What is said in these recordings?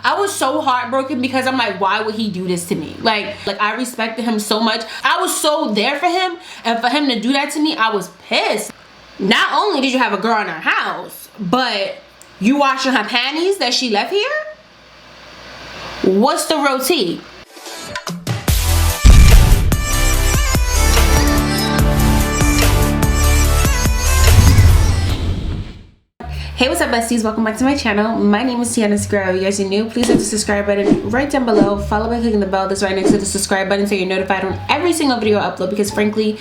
I was so heartbroken because I'm like, why would he do this to me? Like I respected him so much. I was so there for him, and for him to do that to me, I was pissed. Not only did you have a girl in our house, but you washing her panties that she left here? What's the roti? Hey, what's up, besties? Welcome back to my channel. My name is Tianna Squarrel. You guys are new, please hit the subscribe button right down below. Follow by clicking the bell that's right next to the subscribe button so you're notified on every single video I upload, because frankly,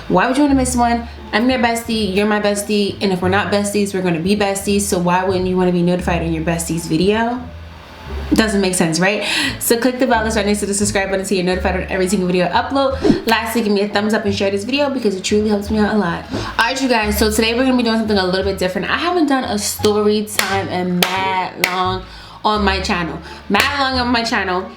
why would you want to miss one? I'm your bestie, you're my bestie, and if we're not besties, we're going to be besties. So why wouldn't you want to be notified on your bestie's video? Doesn't make sense, right? So click the bell that's right next to the subscribe button so you're notified on every single video I upload. Lastly, give me a thumbs up and share this video because it truly helps me out a lot. Alright, you guys, so today we're gonna be doing something a little bit different. I haven't done a story time in mad long on my channel.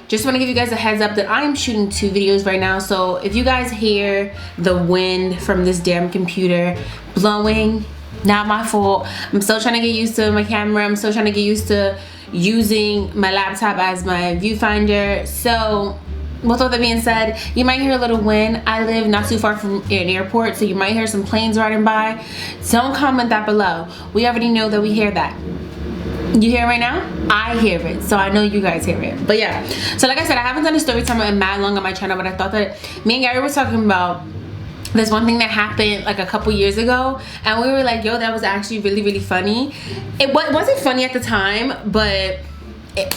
Just want to give you guys a heads up that I am shooting 2 videos right now. So if you guys hear the wind from this damn computer blowing, not my fault. I'm still trying to get used to my camera. I'm still trying to get used to using my laptop as my viewfinder. So with all that being said, you might hear a little wind. I live not too far from an airport, so you might hear some planes riding by. Don't comment that below. We already know that we hear that. You hear it right now? I hear it, so I know you guys hear it. But yeah, so like I said, I haven't done a story time in mad long on my channel, but I thought that me and Gary were talking about there's one thing that happened like a couple years ago, and we were like, yo, that was actually really funny. It wasn't funny at the time, but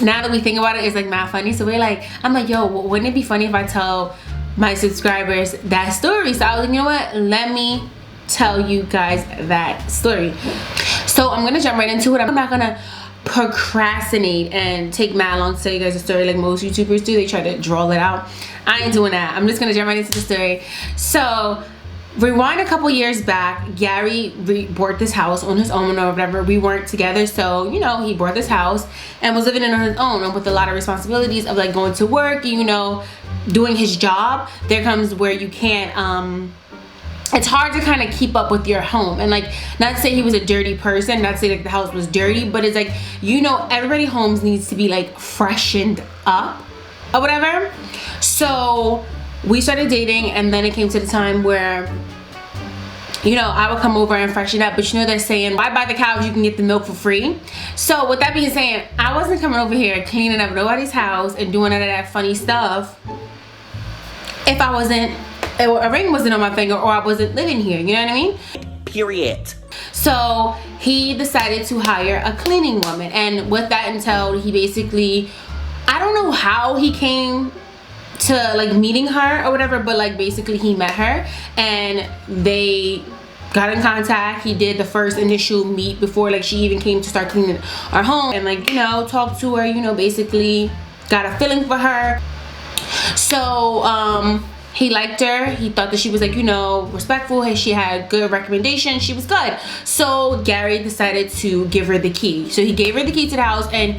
now that we think about it, it's like mad funny. So we're like, I'm like, yo, wouldn't it be funny if I tell my subscribers that story? So I was like, you know what, let me tell you guys that story. So I'm gonna jump right into it. I'm not gonna procrastinate and take mad long to tell you guys a story like most YouTubers do. They try to draw it out. I ain't doing that. I'm just gonna jump right into the story. So rewind a couple years back, Gary bought this house on his own or whatever. We weren't together, so you know, he bought this house and was living in on his own, and with a lot of responsibilities of like going to work, you know, doing his job. There comes where you can't it's hard to kind of keep up with your home. And like, not to say he was a dirty person, not to say like the house was dirty, but it's like, you know, everybody's homes needs to be like freshened up or whatever. So we started dating, and then it came to the time where, you know, I would come over and freshen up, but you know they're saying, why buy the cow if you can get the milk for free? So with that being said, I wasn't coming over here cleaning up nobody's house and doing none of that funny stuff if I wasn't, a ring wasn't on my finger, or I wasn't living here, you know what I mean? Period. So he decided to hire a cleaning woman, and what that entailed, he basically, I don't know how he came to like meeting her or whatever, but like basically he met her and they got in contact. He did the first initial meet before like she even came to start cleaning our home, and like, you know, talked to her, you know, basically got a feeling for her. So he liked her. He thought that she was like, you know, respectful. She had good recommendations. She was good. So Gary decided to give her the key. So he gave her the key to the house, and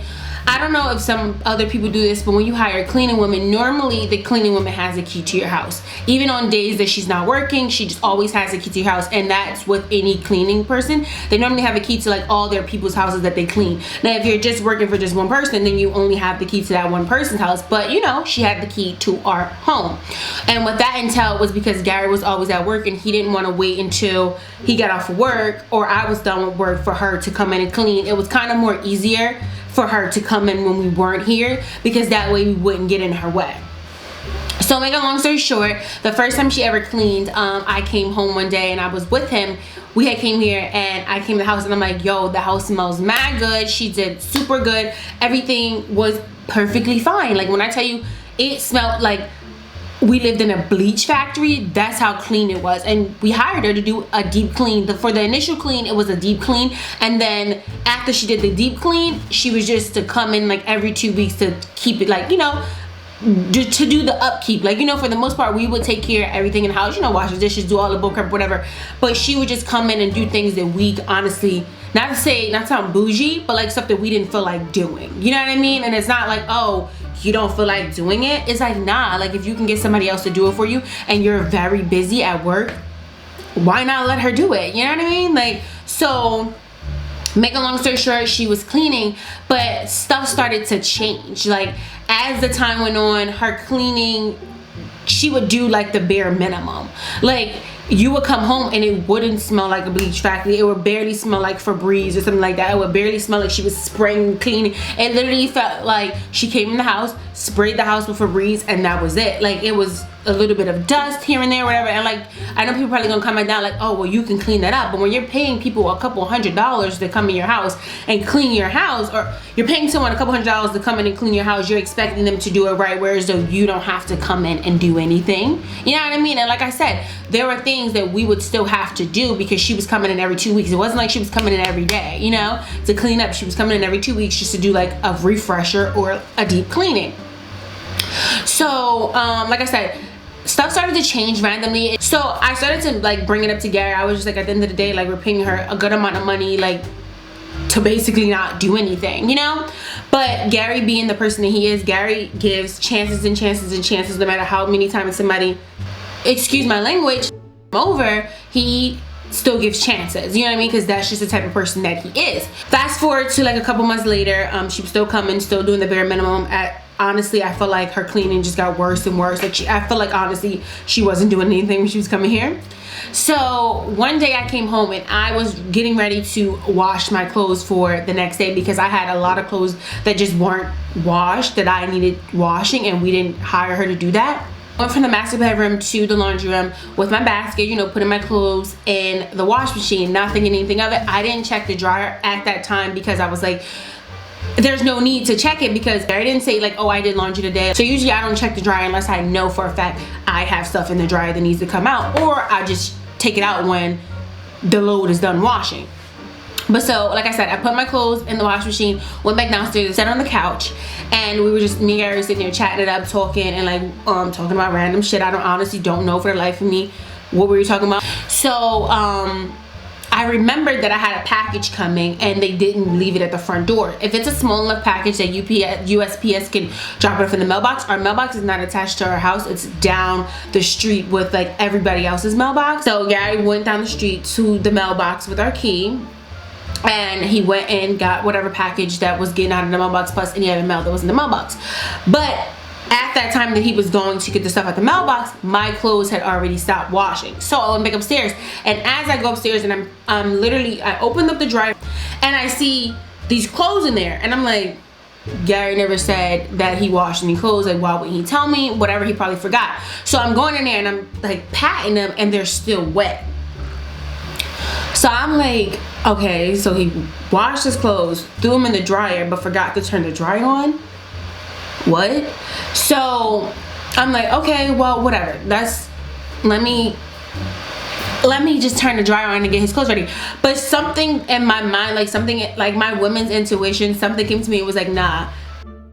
I don't know if some other people do this, but when you hire a cleaning woman, normally the cleaning woman has a key to your house. Even on days that she's not working, she just always has a key to your house, and that's with any cleaning person. They normally have a key to like all their people's houses that they clean. Now, if you're just working for just one person, then you only have the key to that one person's house. But you know, she had the key to our home. And what that entailed was because Gary was always at work, and he didn't want to wait until he got off of work or I was done with work for her to come in and clean. It was kind of more easier for her to come in when we weren't here, because that way we wouldn't get in her way. So make a long story short, the first time she ever cleaned, I came home one day and I was with him. We had came here and I came to the house and I'm like, yo, the house smells mad good. She did super good. Everything was perfectly fine. Like when I tell you, it smelled like we lived in a bleach factory. That's how clean it was. And we hired her to do a deep clean. For the initial clean, it was a deep clean, and then after she did the deep clean, she was just to come in like every 2 weeks to keep it like, you know, to do the upkeep. Like, you know, for the most part we would take care of everything in the house, you know, wash the dishes, do all the book prep, whatever, but she would just come in and do things that we honestly, not to sound bougie, but like stuff that we didn't feel like doing, you know what I mean? And it's not like, oh, you don't feel like doing it. It's like, nah, like if you can get somebody else to do it for you and you're very busy at work, why not let her do it? You know what I mean? Like, so make a long story short, she was cleaning, but stuff started to change. Like as the time went on, her cleaning, she would do like the bare minimum. Like you would come home and it wouldn't smell like a bleach factory. It would barely smell like Febreze or something like that. It would barely smell like she was spraying cleaning. It literally felt like she came in the house, sprayed the house with Febreze, and that was it. Like it was a little bit of dust here and there, whatever. And like I know people probably gonna comment down like, oh well, you can clean that up. But when you're paying people a couple $100s to come in your house and clean your house, or you're paying someone a couple $100s to come in and clean your house, you're expecting them to do it right, whereas though you don't have to come in and do anything. You know what I mean? And like I said, there were things that we would still have to do because she was coming in every 2 weeks. It wasn't like she was coming in every day, you know, to clean up. She was coming in every 2 weeks just to do like a refresher or a deep cleaning. So like I said, stuff started to change randomly. So I started to like bring it up to Gary. I was just like, at the end of the day, like we're paying her a good amount of money like to basically not do anything, you know. But Gary, being the person that he is, Gary gives chances and chances and chances, no matter how many times somebody, excuse my language, over, he still gives chances, you know what I mean? Because that's just the type of person that he is. Fast forward to like a couple months later, she was still coming, still doing the bare minimum. Honestly, I feel like her cleaning just got worse and worse. Like I feel like honestly she wasn't doing anything when she was coming here. So one day I came home and I was getting ready to wash my clothes for the next day because I had a lot of clothes that just weren't washed that I needed washing, and we didn't hire her to do that. Went from the master bedroom to the laundry room with my basket, you know, putting my clothes in the wash machine, not thinking anything of it. I didn't check the dryer at that time because I was like, there's no need to check it, because I didn't say like, oh, I did laundry today. So usually I don't check the dryer unless I know for a fact I have stuff in the dryer that needs to come out, or I just take it out when the load is done washing. But so, like I said, I put my clothes in the wash machine, went back downstairs, sat on the couch, and we were just, me and Gary were sitting there chatting it up, talking, and like talking about random shit. I honestly don't know for the life of me what we were talking about. So I remembered that I had a package coming and they didn't leave it at the front door. If it's a small enough package that USPS can drop it off in the mailbox, our mailbox is not attached to our house. It's down the street with like everybody else's mailbox. So Gary went down the street to the mailbox with our key, and he went and got whatever package that was getting out of the mailbox plus any other mail that was in the mailbox. But at that time that he was going to get the stuff at the mailbox, my clothes had already stopped washing. So I went back upstairs, and as I go upstairs and I'm literally, I opened up the dryer and I see these clothes in there, and I'm like, Gary never said that he washed any clothes. Like, why would he tell me? Whatever, he probably forgot. So I'm going in there and I'm like patting them, and they're still wet. So I'm like, okay, so he washed his clothes, threw them in the dryer, but forgot to turn the dryer on. What? So I'm like, okay, well, whatever. Let me just turn the dryer on and get his clothes ready. But something in my mind, like something like my women's intuition, something came to me. It was like, nah,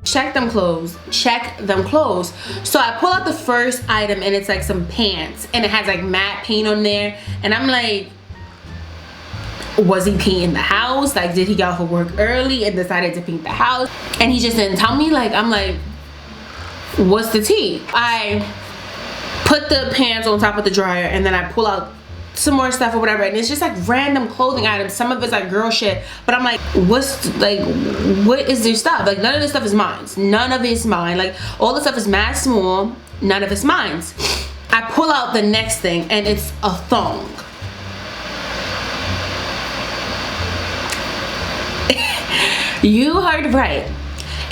check them clothes, check them clothes. So I pull out the first item, and it's like some pants, and it has like matte paint on there, and I'm like, was he painting the house? Like, did he get off of work early and decided to paint the house? And he just didn't tell me. Like, I'm like, what's the tea? I put the pants on top of the dryer, and then I pull out some more stuff or whatever, and it's just like random clothing items. Some of it's like girl shit, but I'm like, what is this stuff? Like, none of this stuff is mine. None of it's mine. Like, all the stuff is mad small, none of it's mine. I pull out the next thing, and it's a thong. You heard right.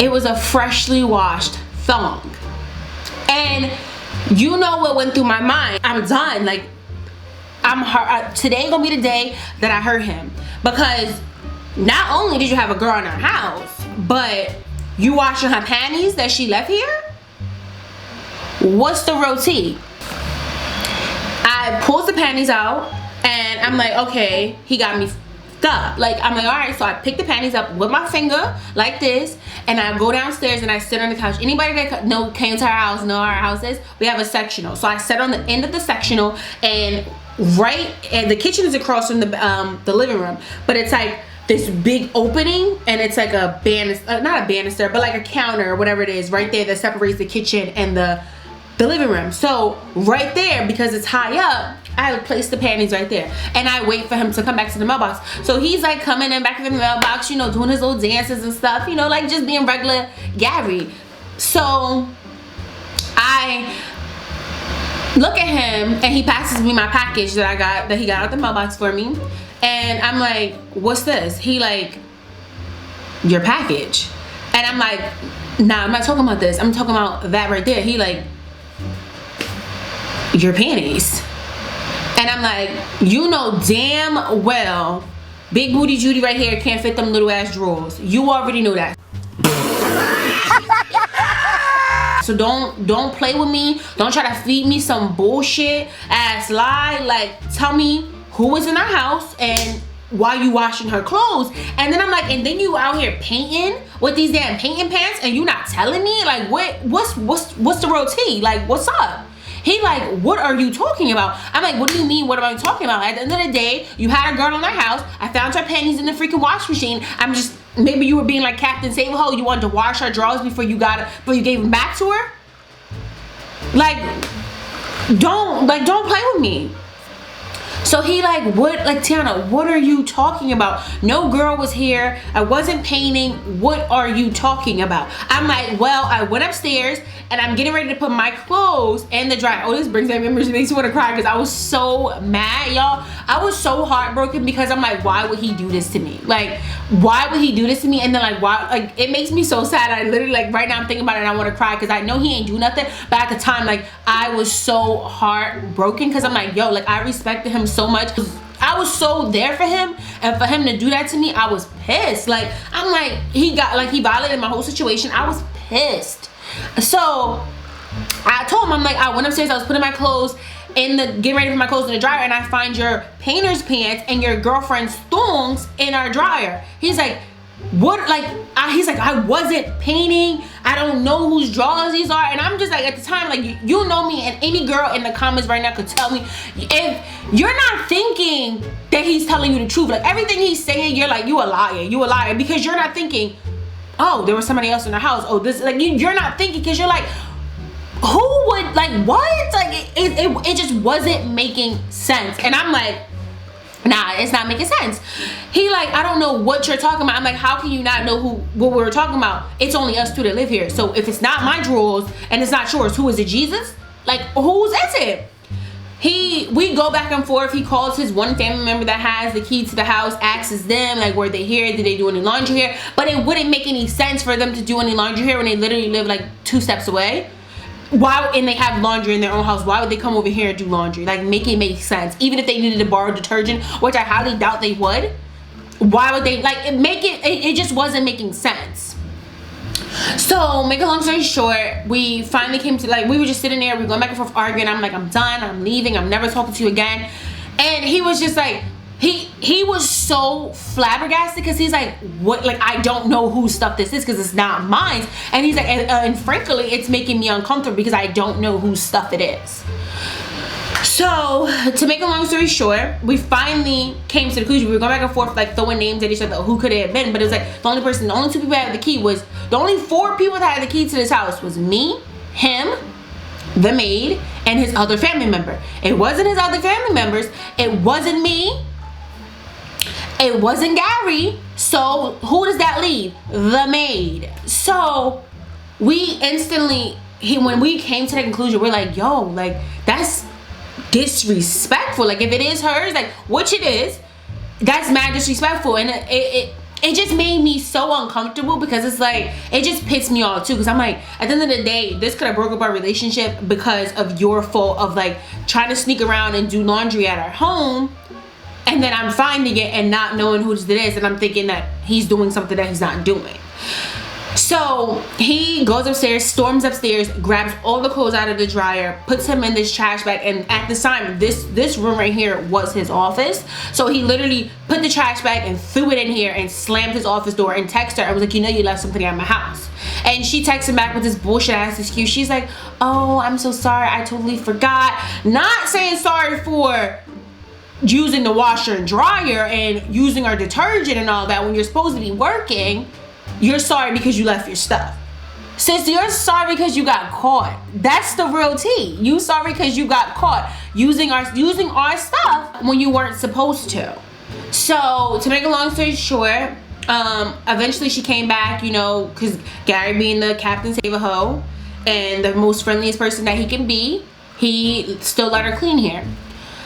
It was a freshly washed thong. And you know what went through my mind? I'm done. Like, I'm hurt. Today gonna be the day that I hurt him, because not only did you have a girl in our house, but you washing her panties that she left here. What's the roti? I pulls the panties out, and I'm like, okay, he got me up. Like, I'm like, all right. So I pick the panties up with my finger like this, and I go downstairs and I sit on the couch. Anybody that came to our house know our house is, we have a sectional. So I sat on the end of the sectional, and the kitchen is across from the living room, but it's like this big opening, and it's like a banister, not a banister, but like a counter or whatever it is right there that separates the kitchen and the living room. So right there, because it's high up, I place the panties right there, and I wait for him to come back to the mailbox. So he's like coming in back in the mailbox, you know, doing his little dances and stuff, you know, like just being regular Gary. So I look at him, and he passes me my package that he got out the mailbox for me, and I'm like, what's this? He like, your package. And I'm like, nah, I'm not talking about this, I'm talking about that right there. He like, your panties. And I'm like, you know damn well big booty Judy right here can't fit them little ass drawers. You already know that. So don't play with me. Don't try to feed me some bullshit ass lie. Like, tell me who was in our house and why you washing her clothes. And then I'm like, and then you out here painting with these damn painting pants, and you not telling me? Like, what's the real tea? Like, what's up? He like, what are you talking about? I'm like, what do you mean, what am I talking about? At the end of the day, you had a girl in their house. I found her panties in the freaking wash machine. I'm just, maybe you were being like Captain Save-A-Ho. You wanted to wash her drawers before you gave them back to her. Like, don't play with me. So he like, what, like, Tianna, what are you talking about? No girl was here. I wasn't painting. What are you talking about? I'm like, well, I went upstairs and I'm getting ready to put my clothes in the dryer. Oh, this brings back memories. It makes me want to cry because I was so mad, y'all. I was so heartbroken because I'm like, why would he do this to me? Like, why would he do this to me? And then like, why? Like, it makes me so sad. I literally, like, right now I'm thinking about it and I want to cry because I know he ain't do nothing. But at the time, like, I was so heartbroken because I'm like, yo, like, I respected him so much. I was so there for him, and for him to do that to me, I was pissed. Like, I'm like, he violated my whole situation. I was pissed. So I told him, I'm like, I went upstairs, I was putting my clothes getting ready for my clothes in the dryer, and I find your painter's pants and your girlfriend's thongs in our dryer. He's like, what? Like, he's like, I wasn't painting. I don't know whose drawers these are. And I'm just like, at the time, like, you know me, and any girl in the comments right now could tell me, if you're not thinking that he's telling you the truth, like, everything he's saying, you're like, you a liar, because you're not thinking, oh, there was somebody else in the house, oh, this, like, you're not thinking, because you're like, who would, like, what? Like, it just wasn't making sense. And I'm like, nah, it's not making sense. He like, I don't know what you're talking about. I'm like, how can you not know what we were talking about? It's only us two that live here. So if it's not my drawers and it's not yours, who is it? Jesus? Like, whose is it? We go back and forth. He calls his one family member that has the key to the house, asks them, like, were they here? Did they do any laundry here? But it wouldn't make any sense for them to do any laundry here when they literally live like 2 steps away. And they have laundry in their own house. Why would they come over here and do laundry? Like, make it make sense. Even if they needed to borrow detergent, which I highly doubt they would, why would they, like, it just wasn't making sense. So, make a long story short, we finally came to, like, we were just sitting there, we were going back and forth arguing. I'm like, I'm done, I'm leaving, I'm never talking to you again. And he was just like, he was so flabbergasted because he's like, what? Like, I don't know whose stuff this is because it's not mine. And he's like, and frankly, it's making me uncomfortable because I don't know whose stuff it is. So, to make a long story short, we finally came to the conclusion. We were going back and forth, like, throwing names at each other, who could it have been? But it was like, the only 2 people that had the key was, the only 4 people that had the key to this house was me, him, the maid, and his other family member. It wasn't his other family members. It wasn't me. It wasn't Gary. So who does that leave? The maid. So we instantly, when we came to the conclusion, we're like, yo, like, that's disrespectful. Like, if it is hers, like, which it is, that's mad disrespectful. And it just made me so uncomfortable because it's like, it just pissed me off too, because I'm like, at the end of the day, this could have broke up our relationship because of your fault of, like, trying to sneak around and do laundry at our home. And then I'm finding it and not knowing whose it is, and I'm thinking that he's doing something that he's not doing. So he goes upstairs, storms upstairs, grabs all the clothes out of the dryer, puts him in this trash bag. And at the time, this room right here was his office. So he literally put the trash bag and threw it in here and slammed his office door and texted her. I was like, you know, you left something at my house. And she texted him back with this bullshit ass excuse. She's like, oh, I'm so sorry, I totally forgot. Not saying sorry for using the washer and dryer and using our detergent and all that when you're supposed to be working. You're sorry because you left your stuff. Sis, you're sorry because you got caught. That's the real tea. You sorry because you got caught using our stuff when you weren't supposed to. So to make a long story short, eventually she came back, you know, because Gary, being the captain save a hoe and the most friendliest person that he can be, he still let her clean here.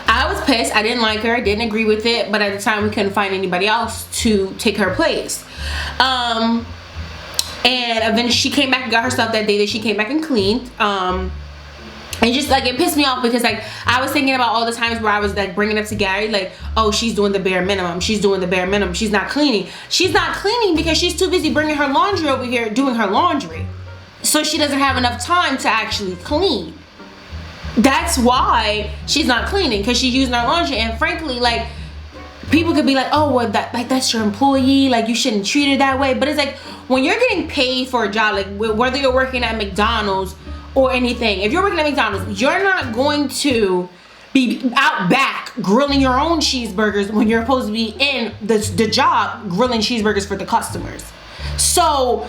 I was pissed. I didn't like her, didn't agree with it, but at the time we couldn't find anybody else to take her place. And eventually she came back and got her stuff that day that she came back and cleaned. And just like, it pissed me off because like I was thinking about all the times where I was like bringing up to Gary like, oh, she's doing the bare minimum, she's doing the bare minimum, she's not cleaning because she's too busy bringing her laundry over here, doing her laundry, so she doesn't have enough time to actually clean. That's why she's not cleaning, because she's using her laundry. And frankly, like, people could be like, oh, well, that's your employee, like you shouldn't treat her that way. But it's like, when you're getting paid for a job, like whether you're working at McDonald's or anything, if you're working at McDonald's, you're not going to be out back grilling your own cheeseburgers when you're supposed to be in the job grilling cheeseburgers for the customers. So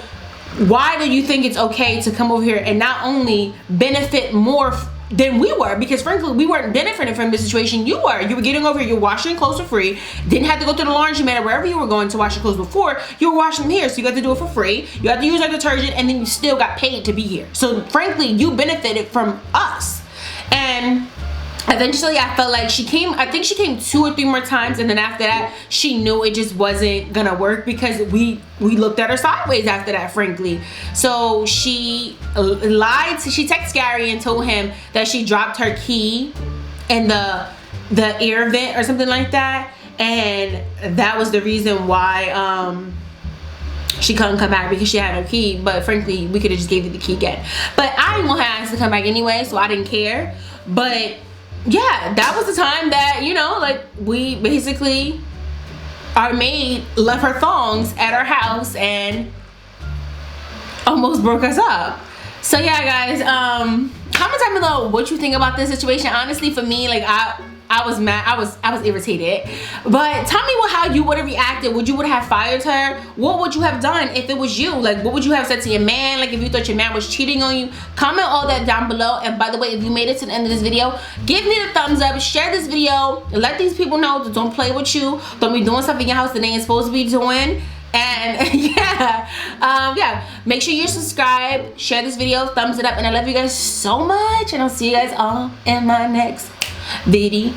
why do you think it's okay to come over here and not only benefit more than we were? Because frankly, we weren't benefiting from the situation. You were getting over here, you're washing clothes for free, didn't have to go to the laundromat or wherever you were going to wash your clothes before, you were washing them here, so you got to do it for free, you had to use our detergent, and then you still got paid to be here. So frankly, you benefited from us. And eventually I felt like I think she came 2 or 3 more times, and then after that she knew it just wasn't gonna work because we looked at her sideways after that, frankly. So she lied. She texted Gary and told him that she dropped her key in the air vent or something like that, and that was the reason why she couldn't come back, because she had her key. But frankly, we could have just gave you the key again, but I didn't want her ass to come back anyway, so I didn't care. But yeah, that was the time that, you know, like, we basically, our maid left her thongs at our house and almost broke us up. So yeah, guys, comment down below what you think about this situation. Honestly, for me, like, I was mad, I was irritated. But tell me how you would have reacted. Would you have fired her? What would you have done if it was you? Like, what would you have said to your man? Like, if you thought your man was cheating on you? Comment all that down below. And by the way, if you made it to the end of this video, give me the thumbs up, share this video, let these people know that don't play with you, don't be doing something in your house that they ain't supposed to be doing. And yeah, make sure you subscribe, share this video, thumbs it up, and I love you guys so much, and I'll see you guys all in my next video.